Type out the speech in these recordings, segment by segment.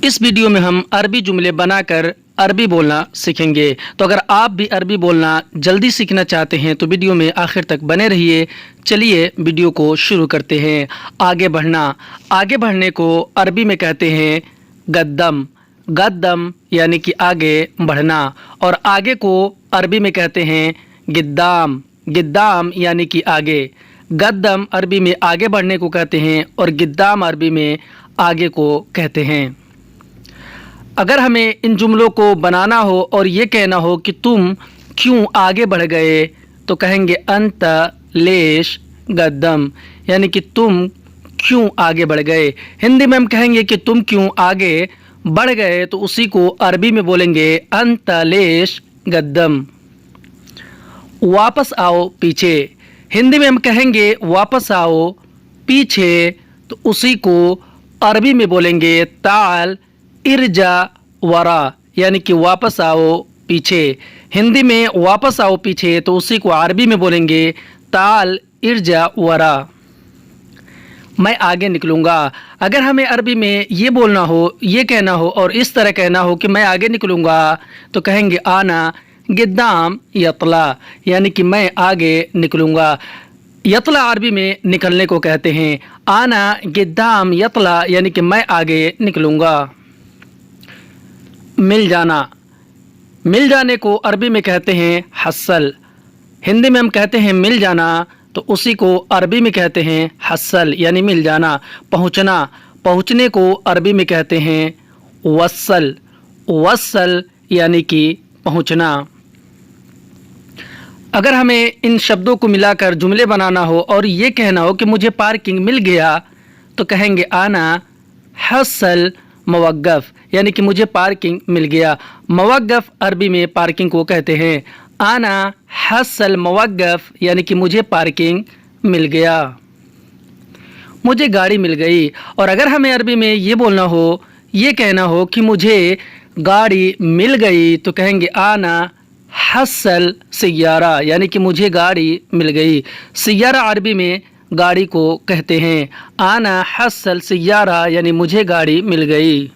इस वीडियो में हम अरबी जुमले बनाकर अरबी बोलना सीखेंगे। तो अगर आप भी अरबी बोलना जल्दी सीखना चाहते हैं तो वीडियो में आखिर तक बने रहिए। चलिए वीडियो को शुरू करते हैं। आगे बढ़ना, आगे बढ़ने को अरबी में कहते हैं गद्दम। गद्दम यानी कि आगे बढ़ना। और आगे को अरबी में कहते हैं गिद्दाम। गिद्दाम यानी कि आगे। गद्दम अरबी में आगे बढ़ने को कहते हैं और गिद्दाम अरबी में आगे को कहते हैं। अगर हमें इन जुमलों को बनाना हो और ये कहना हो कि तुम क्यों आगे बढ़ गए तो कहेंगे अंत लेश गद्दम, यानी कि तुम क्यों आगे बढ़ गए। हिंदी में हम कहेंगे कि तुम क्यों आगे बढ़ गए तो उसी को अरबी में बोलेंगे अंत लेश गद्दम। वापस आओ पीछे, हिंदी में हम कहेंगे वापस आओ पीछे तो उसी को अरबी में बोलेंगे ताल इरजा वरा, यानी कि वापस आओ पीछे। हिंदी में वापस आओ पीछे तो उसी को अरबी में बोलेंगे ताल इरजा वरा। मैं आगे निकलूँगा, अगर हमें अरबी में ये बोलना हो, ये कहना हो और इस तरह कहना हो कि मैं आगे निकलूँगा तो कहेंगे आना गिद्दाम यतला, यानी कि मैं आगे निकलूँगा। यतला अरबी में निकलने को कहते हैं। आना गिद्दाम यतला, यानी कि मैं आगे निकलूँगा। मिल जाना, मिल जाने को अरबी में कहते हैं हस्सल। हिंदी में हम कहते हैं मिल जाना तो उसी को अरबी में कहते हैं हस्सल, यानी मिल जाना। पहुँचना, पहुँचने को अरबी में कहते हैं वस्सल। वस्सल यानी कि पहुँचना। अगर हमें इन शब्दों को मिलाकर जुमले बनाना हो और ये कहना हो कि मुझे पार्किंग मिल गया तो कहेंगे आना हस्सल मवक्कफ, यानी कि मुझे पार्किंग मिल गया। मवक्कफ अरबी में पार्किंग को कहते हैं। आना हस्सल मवक्कफ, यानी कि मुझे पार्किंग मिल गया। मुझे गाड़ी मिल गई। और अगर हमें अरबी में ये बोलना हो, ये कहना हो कि मुझे गाड़ी मिल गई तो कहेंगे आना हस्सल सियारा, यानी कि मुझे गाड़ी मिल गई। सियारा अरबी में गाड़ी को कहते हैं। आना हस्सल सियारा, यानी मुझे गाड़ी मिल गई।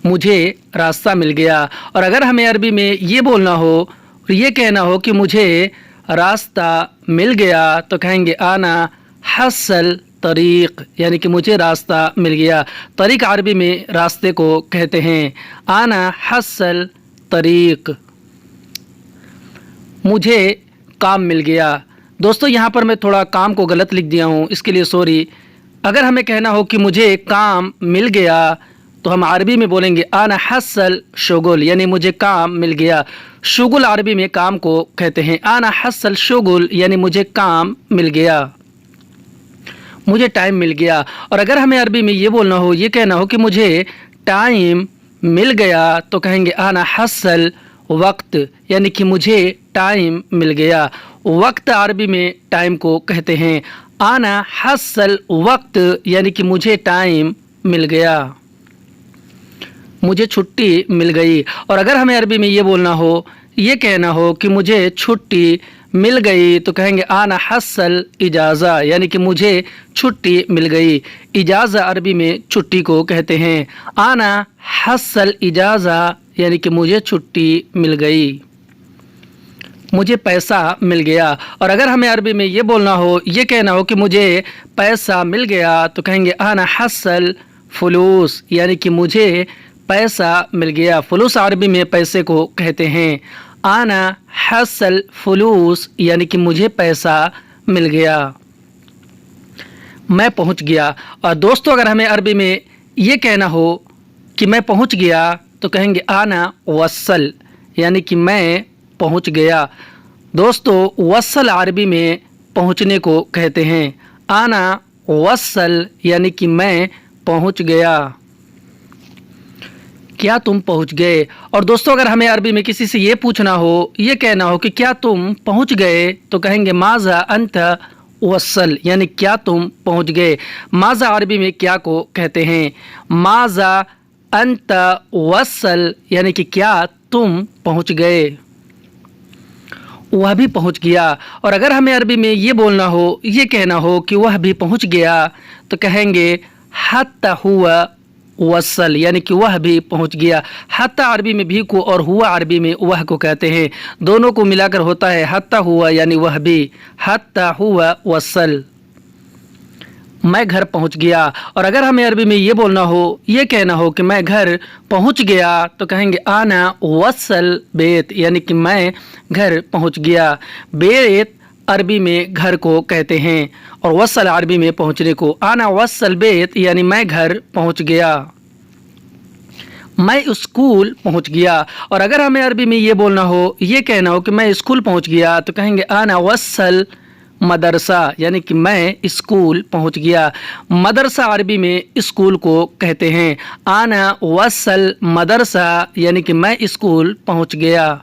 मुझे रास्ता मिल गया। और अगर हमें अरबी में ये बोलना हो, ये कहना हो कि मुझे रास्ता मिल गया तो कहेंगे आना हस्सल तरीक़, यानी कि मुझे रास्ता मिल गया। तरीक़ अरबी में रास्ते को कहते हैं। आना हस्सल तरीक़। मुझे काम मिल गया। दोस्तों यहाँ पर मैं थोड़ा काम को गलत लिख दिया हूँ, इसके लिए सॉरी। अगर हमें कहना हो कि मुझे काम मिल गया तो हम अरबी में बोलेंगे आना हस्सल शुगुल, यानी मुझे काम मिल गया। शुगुल अरबी में काम को कहते हैं। आना हस्सल शुगुल, यानी मुझे काम मिल गया। मुझे टाइम मिल गया। और अगर हमें अरबी में ये बोलना हो, ये कहना हो कि मुझे टाइम मिल गया तो कहेंगे आना हस्सल वक्त, यानी कि मुझे टाइम मिल गया। वक्त अरबी में टाइम को कहते हैं। आना हस्सल वक्त, यानी कि मुझे टाइम मिल गया। मुझे छुट्टी मिल गई। और अगर हमें अरबी में ये बोलना हो, ये कहना हो कि मुझे छुट्टी मिल गई तो कहेंगे आना हस्सल इजाज़ा, यानी कि मुझे छुट्टी मिल गई। इजाज़ा अरबी में छुट्टी को कहते हैं। आना हस्सल इजाज़ा, यानी कि मुझे छुट्टी मिल गई। मुझे पैसा मिल गया। और अगर हमें अरबी में ये बोलना हो, ये कहना हो कि मुझे पैसा मिल गया तो कहेंगे आना हस्सल फुलूस, यानी कि मुझे पैसा मिल गया। फुलूस अरबी में पैसे को कहते हैं। आना हस्सल फुलूस, यानी कि मुझे पैसा मिल गया। मैं पहुंच गया। और दोस्तों अगर हमें अरबी में ये कहना हो कि मैं पहुंच गया तो कहेंगे आना वस्सल, यानी कि मैं पहुंच गया। दोस्तों वस्सल अरबी में पहुंचने को कहते हैं। आना वस्सल, यानी कि मैं पहुंच गया। क्या तुम पहुंच गए। और दोस्तों अगर हमें अरबी में किसी से ये पूछना हो, ये कहना हो कि क्या तुम पहुंच गए तो कहेंगे माज़ा अंत वस्सल, यानी क्या तुम पहुंच गए। माज़ा अरबी में क्या को कहते हैं। माज़ा अंत वस्सल, यानी कि क्या तुम पहुंच गए। वह भी पहुंच गया। और अगर हमें अरबी में ये बोलना हो, ये कहना हो कि वह भी पहुंच गया तो कहेंगे हत्ता हुआ वसल यानी कि वह भी पहुंच गया। हत्ता अरबी में भी को और हुआ अरबी में वह को कहते हैं। दोनों को मिलाकर होता है हत्ता हुआ यानी वह भी। हत्ता हुआ वसल। मैं घर पहुंच गया। और अगर हमें अरबी में ये बोलना हो, ये कहना हो कि मैं घर पहुंच गया, तो कहेंगे आना वसल बेत यानी कि मैं घर पहुंच गया। बेत अरबी में घर को कहते हैं और वसल अरबी में पहुंचने को। आना वसल बेत यानी मैं घर पहुंच गया। मैं स्कूल पहुंच गया। और अगर हमें अरबी में ये बोलना हो, ये कहना हो कि मैं स्कूल पहुंच गया, तो कहेंगे आना वसल मदरसा यानी कि मैं स्कूल पहुंच गया। मदरसा अरबी में स्कूल को कहते हैं। आना वसल मदरसा यानी कि मैं स्कूल पहुंच गया।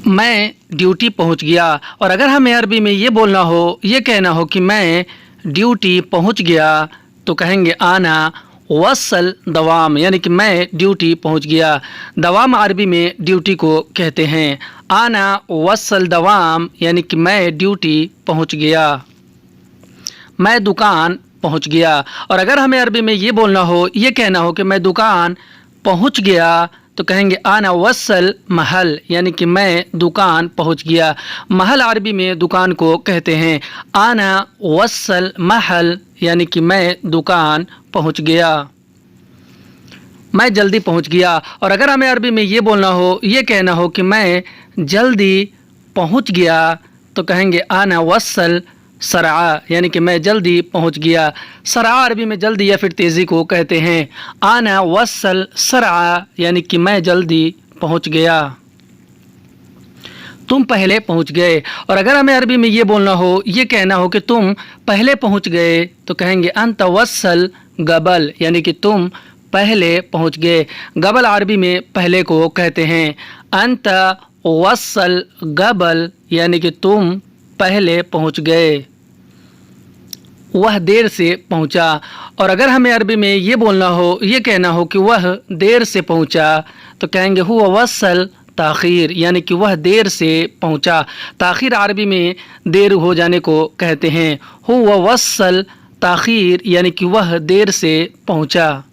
मैं ड्यूटी पहुंच गया। और अगर हमें अरबी में ये बोलना हो, ये कहना हो कि मैं ड्यूटी पहुंच गया, तो कहेंगे आना वसल दवाम यानी कि मैं ड्यूटी पहुंच गया। दवाम अरबी में ड्यूटी को कहते हैं। आना वसल दवाम यानी कि मैं ड्यूटी पहुंच गया। मैं दुकान पहुंच गया। और अगर हमें अरबी में ये बोलना हो, ये कहना हो कि मैं दुकान पहुंच गया, तो कहेंगे आना वसल महल यानी कि मैं दुकान पहुंच गया। महल अरबी में दुकान को कहते हैं। आना वसल महल यानी कि मैं दुकान पहुंच गया। मैं जल्दी पहुंच गया। और अगर हमें अरबी में ये बोलना हो, ये कहना हो कि मैं जल्दी पहुंच गया, तो कहेंगे आना वसल सरा यानी कि मैं जल्दी पहुंच गया। सरा अरबी में जल्दी या फिर तेज़ी को कहते हैं। आना वसल सरा यानी कि मैं जल्दी पहुंच गया। तुम पहले पहुंच गए। और अगर हमें अरबी में ये बोलना हो, ये कहना हो कि तुम पहले पहुंच गए, तो कहेंगे अंत वसल गबल यानी कि तुम पहले पहुंच गए। गबल अरबी में पहले को कहते हैं। अंत वसल गबल यानी कि तुम पहले पहुंच गए। वह देर से पहुंचा। और अगर हमें अरबी में ये बोलना हो, ये कहना हो कि वह देर से पहुंचा, तो कहेंगे हुआ वसल ताख़ीर यानी कि वह देर से पहुंचा। ताख़ीर अरबी में देर हो जाने को कहते हैं। हुआ वसल ताख़ीर यानी कि वह देर से पहुंचा।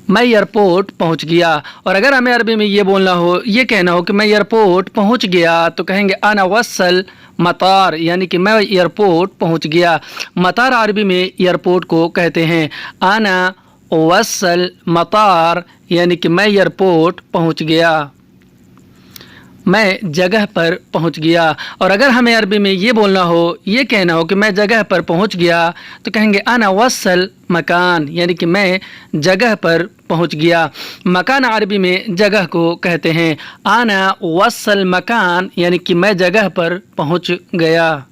मैं एयरपोर्ट पहुंच गया। और अगर हमें अरबी में ये बोलना हो, ये कहना हो कि मैं एयरपोर्ट पहुंच गया, तो कहेंगे आना वसल मतार यानी कि मैं एयरपोर्ट पहुंच गया। मतार अरबी में एयरपोर्ट को कहते हैं। आना वसल मतार यानी कि मैं एयरपोर्ट पहुंच गया। मैं जगह पर पहुंच गया। और अगर हमें अरबी में ये बोलना हो, ये कहना हो कि मैं जगह पर पहुंच गया, तो कहेंगे आना वसल मकान यानी कि मैं जगह पर पहुंच गया। मकान अरबी में जगह को कहते हैं। आना वसल मकान यानी कि मैं जगह पर पहुंच गया।